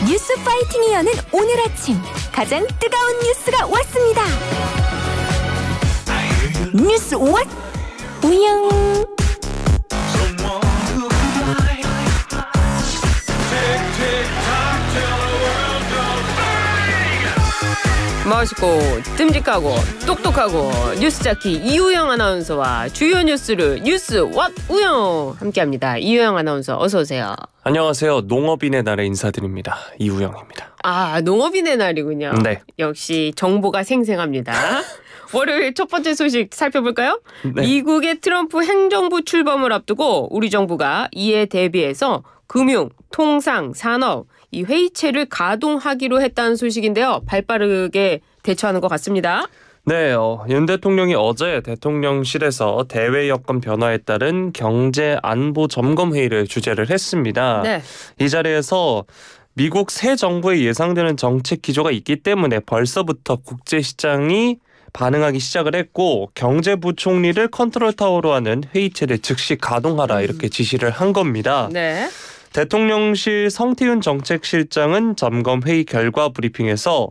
뉴스 파이팅이 여는 오늘 아침 가장 뜨거운 뉴스가 왔습니다. 뉴스 왓 우영. 멋있고 듬직하고 똑똑하고 뉴스자키 이우영 아나운서와 주요 뉴스를 뉴스 왓 우영 함께합니다. 이우영 아나운서 어서 오세요. 안녕하세요. 농업인의 날에 인사드립니다. 이우영입니다. 아, 농업인의 날이군요. 네. 역시 정보가 생생합니다. 월요일 첫 번째 소식 살펴볼까요? 네. 미국의 트럼프 행정부 출범을 앞두고 우리 정부가 이에 대비해서 금융, 통상, 산업 이 회의체를 가동하기로 했다는 소식인데요. 발빠르게 대처하는 것 같습니다. 네, 윤 대통령이 어제 대통령실에서 대외 여건 변화에 따른 경제 안보 점검 회의를 주재를 했습니다. 네. 이 자리에서 미국 새 정부에 예상되는 정책 기조가 있기 때문에 벌써부터 국제시장이 반응하기 시작을 했고 경제부총리를 컨트롤타워로 하는 회의체를 즉시 가동하라 이렇게 지시를 한 겁니다. 네. 대통령실 성태윤 정책실장은 점검 회의 결과 브리핑에서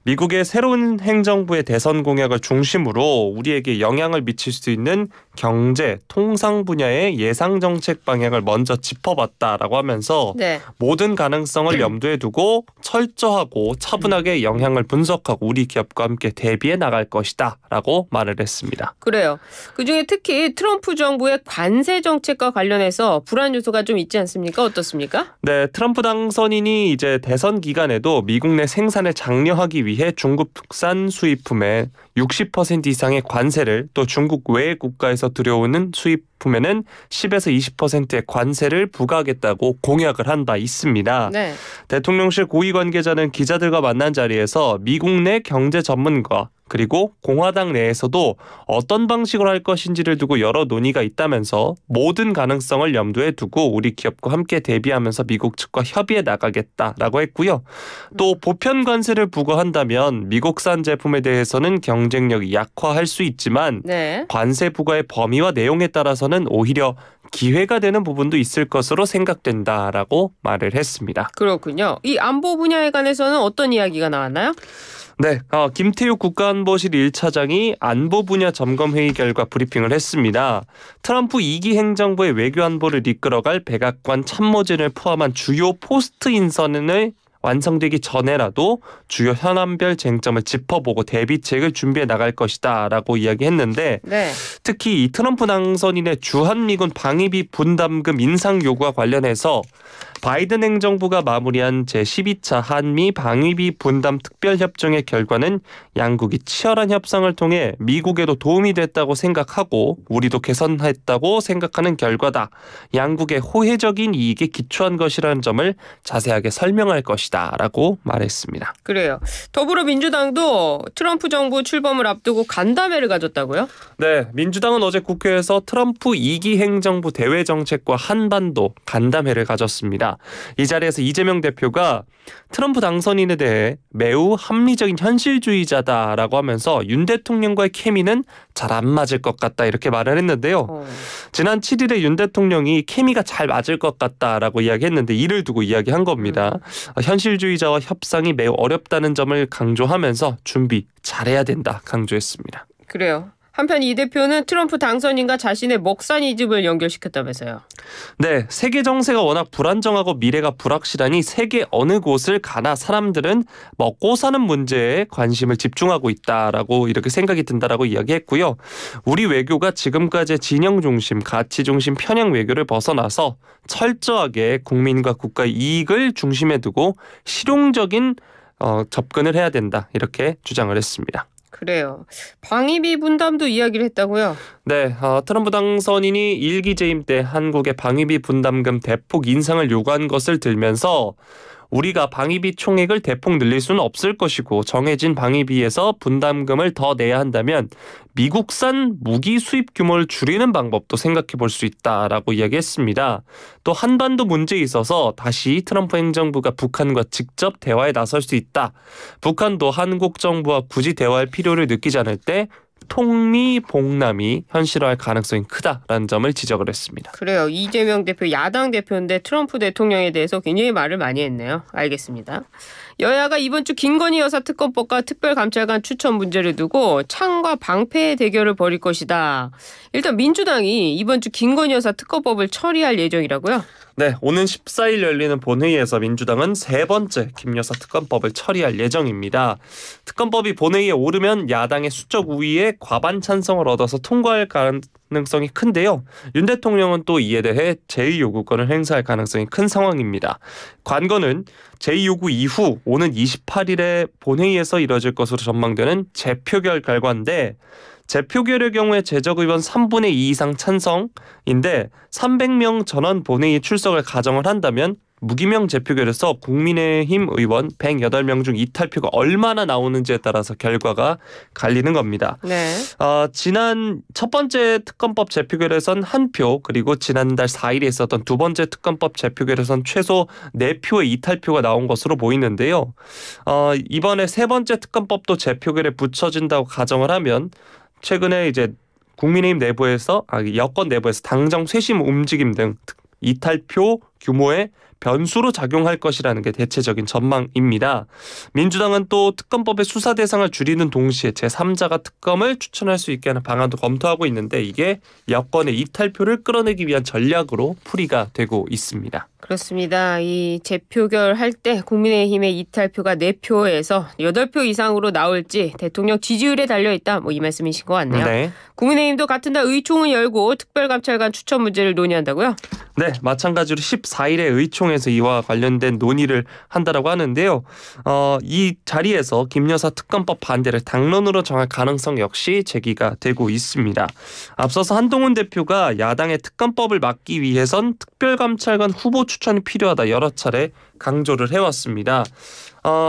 미국의 새로운 행정부의 대선 공약을 중심으로 우리에게 영향을 미칠 수 있는 경제, 통상 분야의 예상 정책 방향을 먼저 짚어봤다라고 하면서 네. 모든 가능성을 염두에 두고 철저하고 차분하게 영향을 분석하고 우리 기업과 함께 대비해 나갈 것이다 라고 말을 했습니다. 그래요. 그중에 특히 트럼프 정부의 관세 정책과 관련해서 불안 요소가 좀 있지 않습니까? 어떻습니까? 네, 트럼프 당선인이 이제 대선 기간에도 미국 내 생산을 장려하기 위해 중국산 수입품에 60% 이상의 관세를 또 중국 외 국가에서 들여오는 수입품에는 10에서 20%의 관세를 부과하겠다고 공약을 한 바 있습니다. 네. 대통령실 고위 관계자는 기자들과 만난 자리에서 미국 내 경제 전문가 그리고 공화당 내에서도 어떤 방식으로 할 것인지를 두고 여러 논의가 있다면서 모든 가능성을 염두에 두고 우리 기업과 함께 대비하면서 미국 측과 협의해 나가겠다라고 했고요. 또 보편 관세를 부과한다면 미국산 제품에 대해서는 경쟁력이 약화할 수 있지만 네. 관세 부과의 범위와 내용에 따라서는 오히려 기회가 되는 부분도 있을 것으로 생각된다라고 말을 했습니다. 그렇군요. 이 안보 분야에 관해서는 어떤 이야기가 나왔나요? 네, 김태육 국가안보실 1차장이 안보 분야 점검회의 결과 브리핑을 했습니다. 트럼프 2기 행정부의 외교안보를 이끌어갈 백악관 참모진을 포함한 주요 포스트 인선을 완성되기 전에라도 주요 현안별 쟁점을 짚어보고 대비책을 준비해 나갈 것이다 라고 이야기했는데 네. 특히 이 트럼프 당선인의 주한미군 방위비 분담금 인상 요구와 관련해서 바이든 행정부가 마무리한 제12차 한미 방위비 분담 특별협정의 결과는 양국이 치열한 협상을 통해 미국에도 도움이 됐다고 생각하고 우리도 개선했다고 생각하는 결과다. 양국의 호혜적인 이익에 기초한 것이라는 점을 자세하게 설명할 것이다 라고 말했습니다. 그래요. 더불어민주당도 트럼프 정부 출범을 앞두고 간담회를 가졌다고요? 네, 민주당은 어제 국회에서 트럼프 2기 행정부 대외 정책과 한반도 간담회를 가졌습니다. 이 자리에서 이재명 대표가 트럼프 당선인에 대해 매우 합리적인 현실주의자다라고 하면서 윤 대통령과의 케미는 잘 안 맞을 것 같다 이렇게 말을 했는데요. 지난 7일에 윤 대통령이 케미가 잘 맞을 것 같다라고 이야기했는데 이를 두고 이야기한 겁니다. 현실주의자와 협상이 매우 어렵다는 점을 강조하면서 준비 잘해야 된다 강조했습니다. 그래요. 한편 이 대표는 트럼프 당선인과 자신의 먹산 이집을 연결시켰다면서요. 네, 세계 정세가 워낙 불안정하고 미래가 불확실하니 세계 어느 곳을 가나 사람들은 먹고 사는 문제에 관심을 집중하고 있다라고 이렇게 생각이 든다라고 이야기했고요. 우리 외교가 지금까지의 진영 중심, 가치 중심 편향 외교를 벗어나서 철저하게 국민과 국가의 이익을 중심에 두고 실용적인 접근을 해야 된다 이렇게 주장을 했습니다. 그래요. 방위비 분담도 이야기를 했다고요? 네, 트럼프 당선인이 일기 재임 때 한국의 방위비 분담금 대폭 인상을 요구한 것을 들면서 우리가 방위비 총액을 대폭 늘릴 수는 없을 것이고 정해진 방위비에서 분담금을 더 내야 한다면 미국산 무기 수입 규모를 줄이는 방법도 생각해 볼 수 있다라고 이야기했습니다. 또 한반도 문제에 있어서 다시 트럼프 행정부가 북한과 직접 대화에 나설 수 있다. 북한도 한국 정부와 굳이 대화할 필요를 느끼지 않을 때 통미 봉남이 현실화할 가능성이 크다라는 점을 지적을 했습니다. 그래요. 이재명 대표 야당 대표인데 트럼프 대통령에 대해서 굉장히 말을 많이 했네요. 알겠습니다. 여야가 이번 주 김건희 여사 특검법과 특별감찰관 추천 문제를 두고 창과 방패의 대결을 벌일 것이다. 일단 민주당이 이번 주 김건희 여사 특검법을 처리할 예정이라고요? 네, 오는 14일 열리는 본회의에서 민주당은 세 번째 김 여사 특검법을 처리할 예정입니다. 특검법이 본회의에 오르면 야당의 수적 우위에 과반 찬성을 얻어서 통과할 가능성이 큰데요. 윤 대통령은 또 이에 대해 제2요구권을 행사할 가능성이 큰 상황입니다. 관건은 제2요구 이후 오는 28일에 본회의에서 이뤄질 것으로 전망되는 재표결 결과인데 재표결의 경우에 제적의원 3분의 2 이상 찬성인데 300명 전원 본회의 출석을 가정을 한다면 무기명 재표결에서 국민의힘 의원 108명 중 이탈표가 얼마나 나오는지에 따라서 결과가 갈리는 겁니다. 네. 지난 첫 번째 특검법 재표결에선 1표 그리고 지난달 4일에 있었던 두 번째 특검법 재표결에선 최소 4표의 이탈표가 나온 것으로 보이는데요. 이번에 세 번째 특검법도 재표결에 붙여진다고 가정을 하면 최근에 이제 국민의힘 내부에서 여권 내부에서 당정 쇄신 움직임 등 이탈표 규모의 변수로 작용할 것이라는 게 대체적인 전망입니다. 민주당은 또 특검법의 수사 대상을 줄이는 동시에 제3자가 특검을 추천할 수 있게 하는 방안도 검토하고 있는데 이게 여권의 이탈표를 끌어내기 위한 전략으로 풀이가 되고 있습니다. 그렇습니다. 이 재표결 할 때 국민의힘의 이탈표가 4표에서 8표 이상으로 나올지 대통령 지지율에 달려있다. 이 말씀이신 것 같네요. 네. 국민의힘도 같은 달 의총을 열고 특별감찰관 추천 문제를 논의한다고요? 네, 마찬가지로 14일에 의총에서 이와 관련된 논의를 한다라고 하는데요. 이 자리에서 김 여사 특검법 반대를 당론으로 정할 가능성 역시 제기가 되고 있습니다. 앞서서 한동훈 대표가 야당의 특검법을 막기 위해선 특별감찰관 후보 추천이 필요하다 여러 차례 강조를 해왔습니다.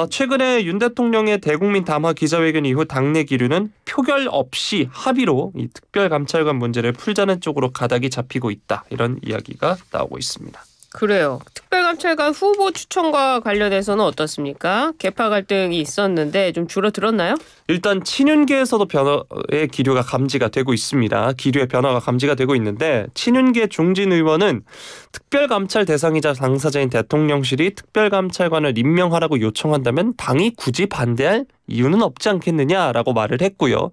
최근에 윤 대통령의 대국민 담화 기자회견 이후 당내 기류는 표결 없이 합의로 이 특별감찰관 문제를 풀자는 쪽으로 가닥이 잡히고 있다. 이런 이야기가 나오고 있습니다. 그래요. 특별감찰관 후보 추천과 관련해서는 어떻습니까? 계파 갈등이 있었는데 좀 줄어들었나요? 일단 친윤계에서도 변화의 기류가 감지가 되고 있습니다. 기류의 변화가 감지가 되고 있는데 친윤계 중진 의원은 특별감찰 대상이자 당사자인 대통령실이 특별감찰관을 임명하라고 요청한다면 당이 굳이 반대할 이유는 없지 않겠느냐라고 말을 했고요.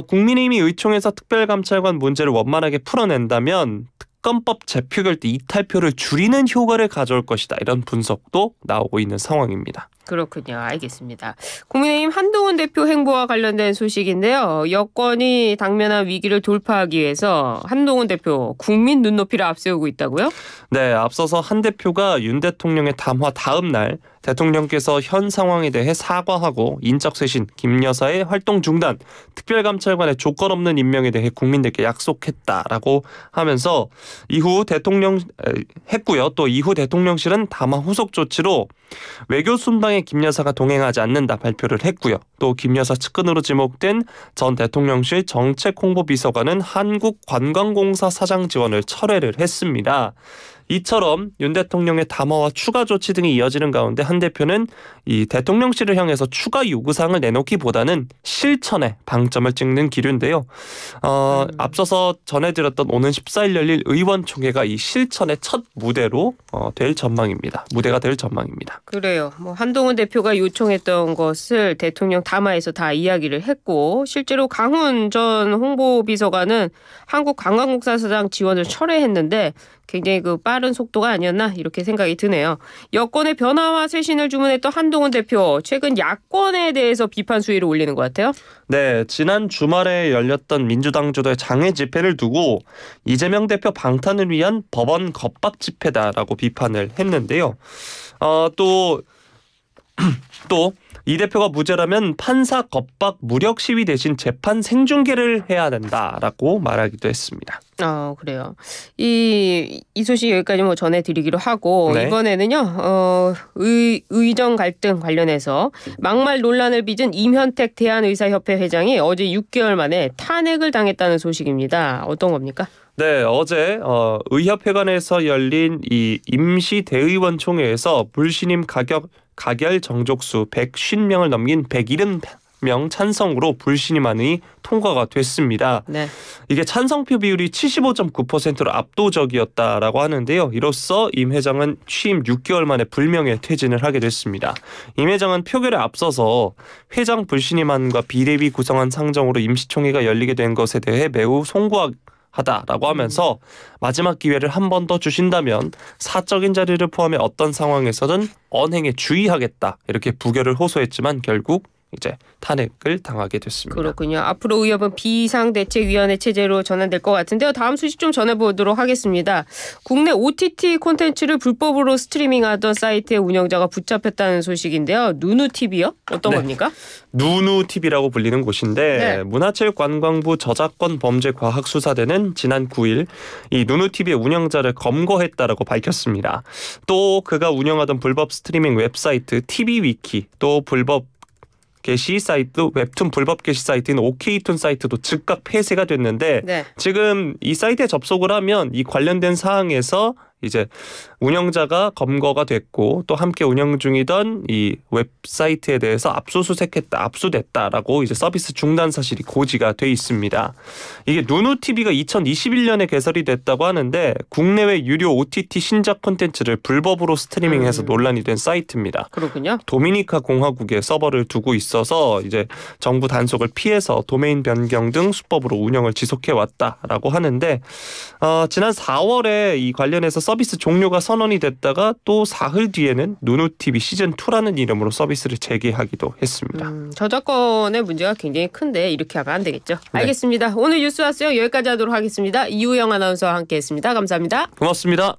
국민의힘이 의총에서 특별감찰관 문제를 원만하게 풀어낸다면 특검법 재표결 때 이탈표를 줄이는 효과를 가져올 것이다. 이런 분석도 나오고 있는 상황입니다. 그렇군요. 알겠습니다. 국민의힘 한동훈 대표 행보와 관련된 소식인데요. 여권이 당면한 위기를 돌파하기 위해서 한동훈 대표 국민 눈높이를 앞세우고 있다고요? 네, 앞서서 한 대표가 윤 대통령의 담화 다음 날 대통령께서 현 상황에 대해 사과하고 인적쇄신, 김 여사의 활동 중단, 특별감찰관의 조건 없는 임명에 대해 국민들께 약속했다라고 하면서 이후 대통령 했고요. 또 이후 대통령실은 담화 후속 조치로 외교 순방에 김 여사가 동행하지 않는다 발표를 했고요. 또 김 여사 측근으로 지목된 전 대통령실 정책홍보비서관은 한국관광공사 사장 지원을 철회를 했습니다. 이처럼 윤 대통령의 담화와 추가 조치 등이 이어지는 가운데 한 대표는 이 대통령실을 향해서 추가 요구사항을 내놓기보다는 실천에 방점을 찍는 기류인데요. 앞서서 전해드렸던 오는 14일 열릴 의원총회가 이 실천의 첫 무대로 될 전망입니다. 무대가 될 전망입니다. 그래요. 한동훈 대표가 요청했던 것을 대통령 담화에서 다 이야기를 했고 실제로 강훈 전 홍보비서관은 한국관광공사 사장 지원을 철회했는데 굉장히 빠른 속도가 아니었나 이렇게 생각이 드네요. 여권의 변화와 쇄신을 주문했던 한동훈 대표 최근 야권에 대해서 비판 수위를 올리는 것 같아요. 네, 지난 주말에 열렸던 민주당 주도의 장외 집회를 두고 이재명 대표 방탄을 위한 법원 겁박 집회다라고 비판을 했는데요. 또 이 대표가 무죄라면 판사 겁박 무력 시위 대신 재판 생중계를 해야 된다라고 말하기도 했습니다. 그래요. 이 소식 여기까지 전해드리기로 하고 네. 이번에는요. 의정 갈등 관련해서 막말 논란을 빚은 임현택 대한의사협회 회장이 어제 6개월 만에 탄핵을 당했다는 소식입니다. 어떤 겁니까? 네, 어제 의협회관에서 열린 이 임시 대의원 총회에서 불신임 가결 정족수 150명을 넘긴 170 명 찬성으로 불신임안이 통과가 됐습니다. 네. 이게 찬성표 비율이 75.9%로 압도적이었다라고 하는데요. 이로써 임 회장은 취임 6개월 만에 불명예 퇴진을 하게 됐습니다. 임 회장은 표결에 앞서서 회장 불신임안과 비대위 구성안 상정으로 임시총회가 열리게 된 것에 대해 매우 송구하다라고 하면서 마지막 기회를 한 번 더 주신다면 사적인 자리를 포함해 어떤 상황에서든 언행에 주의하겠다 이렇게 부결을 호소했지만 결국 이제 탄핵을 당하게 됐습니다. 그렇군요. 앞으로 의협은 비상대책위원회 체제로 전환될 것 같은데요. 다음 소식 좀 전해보도록 하겠습니다. 국내 OTT 콘텐츠를 불법으로 스트리밍하던 사이트의 운영자가 붙잡혔다는 소식인데요. 누누TV요? 어떤 겁니까? 누누TV라고 불리는 곳인데 문화체육관광부 저작권범죄과학수사대는 지난 9일 이 누누TV의 운영자를 검거했다라고 밝혔습니다. 또 그가 운영하던 불법 스트리밍 웹사이트 TV위키 또 불법 게시 사이트 웹툰 불법 게시 사이트인 OK툰 사이트도 즉각 폐쇄가 됐는데 지금 이 사이트에 접속을 하면 이 관련된 사항에서 이제 운영자가 검거가 됐고 또 함께 운영 중이던 이 웹사이트에 대해서 압수됐다라고 이제 서비스 중단 사실이 고지가 돼 있습니다. 이게 누누TV가 2021년에 개설이 됐다고 하는데 국내외 유료 OTT 신작 콘텐츠를 불법으로 스트리밍해서 논란이 된 사이트입니다. 그렇군요. 도미니카 공화국에 서버를 두고 있어서 이제 정부 단속을 피해서 도메인 변경 등 수법으로 운영을 지속해 왔다라고 하는데 지난 4월에 이 관련해서 서비스 종료가 선언이 됐다가 또 사흘 뒤에는 누누TV 시즌2라는 이름으로 서비스를 재개하기도 했습니다. 저작권의 문제가 굉장히 큰데 이렇게 하면 안 되겠죠. 알겠습니다. 오늘 뉴스 왔어요. 여기까지 하도록 하겠습니다. 이우영 아나운서와 함께했습니다. 감사합니다. 고맙습니다.